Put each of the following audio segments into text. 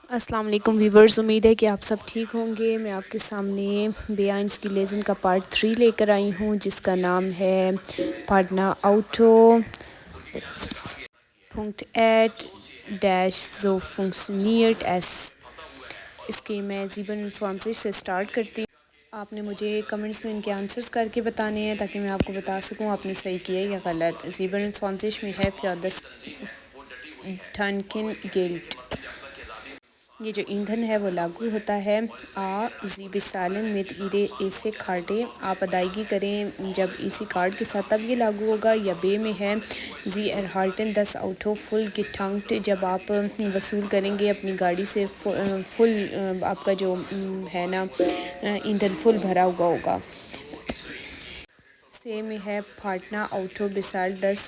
السلام علیکم ویورز، امید ہے کہ آپ سب ٹھیک ہوں گے۔ میں آپ کے سامنے بیانس کی لیزن کا پارٹ 3 لے کر آئی ہوں، جس کا نام ہے پارٹنا آؤٹو Punkt 8 so funktioniert es۔ اس کی میں 27 سے سٹارٹ کرتی ہوں۔ آپ نے مجھے کمنٹس میں ان کے آنسرز کر کے بتانے ہیں تاکہ میں آپ کو بتا سکوں آپ نے صحیح کیا یا غلط۔ 27 میں ہے für das Tankengeld۔ یہ جو ایندھن ہے وہ لاگو ہوتا ہے Sie bezahlen mit ihrer EC-Karte۔ آپ ادائیگی کریں جب EC کارڈ کے ساتھ، تب یہ لاگو ہوگا۔ یا بے میں ہے Sie erhalten das Auto voll getankt۔ جب آپ وصول کریں گے اپنی گاڑی سے فل، آپ کا جو ہے نا ایندھن فل بھرا ہوا ہوگا۔ سے میں ہے پارٹنا آؤٹو bezahlt das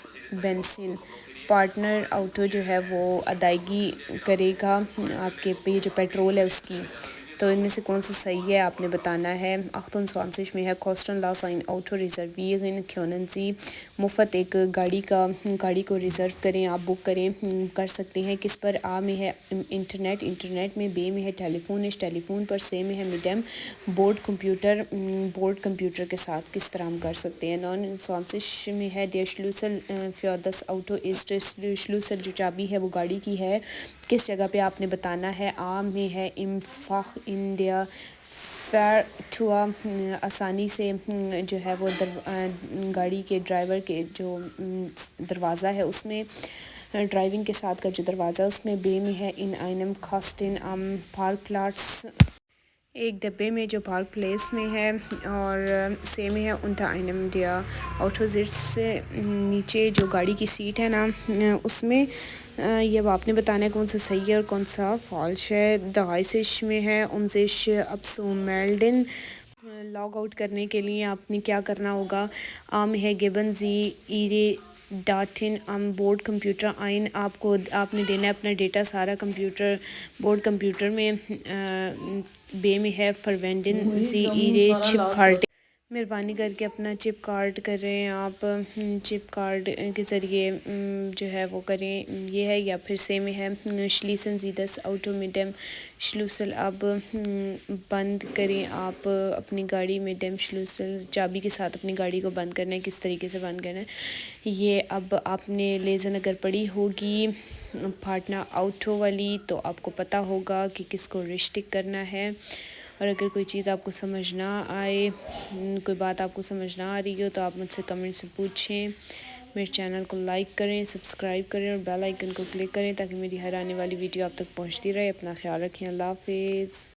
Benzin۔ پارٹنر آؤٹو جو ہے وہ ادائیگی کرے گا آپ کے پہ جو پیٹرول ہے اس کی۔ تو ان میں سے کون سا صحیح ہے آپ نے بتانا ہے۔ 28 میں ہے kostenlos ein Auto reservieren können Sie۔ مفت ایک گاڑی کو ریزرو کریں، آپ بک کر سکتے ہیں۔ کس پر؟ آ میں ہے انٹرنیٹ میں، بے میں ہے ٹیلی فون پر، سے میں ہے میڈیم بورڈ کمپیوٹر کے ساتھ کس طرح ہم کر سکتے ہیں۔ 29 میں ہے der Schlüssel für das Auto ist۔ Schlüssel جو چابی ہے وہ گاڑی کی ہے، کس جگہ پہ آپ نے بتانا ہے۔ آ میں ہے im Fach in der Fahrt۔ آسانی سے جو ہے وہ گاڑی کے ڈرائیور کے جو دروازہ ہے اس میں، ڈرائیونگ کے ساتھ کا جو دروازہ اس میں۔ بے میں ہے in einem Kasten am Parkplatz۔ ایک ڈبے میں جو پارک پلیس میں ہے۔ اور سے میں ہے unter einem der Autositz۔ نیچے جو گاڑی کی سیٹ ہے نا اس میں۔ یہ آپ نے بتانا ہے کون سا صحیح ہے اور کون سا فالش ہے۔ 30 میں ہے sich abzumelden۔ لاگ آؤٹ کرنے کے لیے آپ نے کیا کرنا ہوگا۔ آ میں ہے geben Sie Ihre Daten am Bordcomputer ein۔ آپ نے دینا ہے اپنا ڈیٹا سارا بورڈ کمپیوٹر میں۔ بے میں ہے verwenden Sie Ihre Chipkarte۔ مہربانی کر کے اپنا چپ کارڈ کریں، آپ چپ کارڈ کے ذریعے جو ہے وہ کریں، یہ ہے۔ یا پھر سے میں ہے schließen Sie das Auto mit dem Schlüssel۔ اب بند کریں آپ اپنی گاڑی میں dem Schlüssel، چابی کے ساتھ اپنی گاڑی کو بند کرنا ہے۔ کس طریقے سے بند کرنا ہے یہ اب آپ نے لیزن اگر پڑھی ہوگی پارٹنا آؤٹو والی تو آپ کو پتہ ہوگا کہ کس کو رسٹک کرنا ہے۔ اور اگر کوئی چیز آپ کو سمجھ نہ آئے، کوئی بات آپ کو سمجھ نہ آ رہی ہو تو آپ مجھ سے کمنٹ سے پوچھیں۔ میرے چینل کو لائک کریں، سبسکرائب کریں اور بیل آئیکن کو کلک کریں تاکہ میری ہر آنے والی ویڈیو آپ تک پہنچتی رہے۔ اپنا خیال رکھیں، اللہ حافظ۔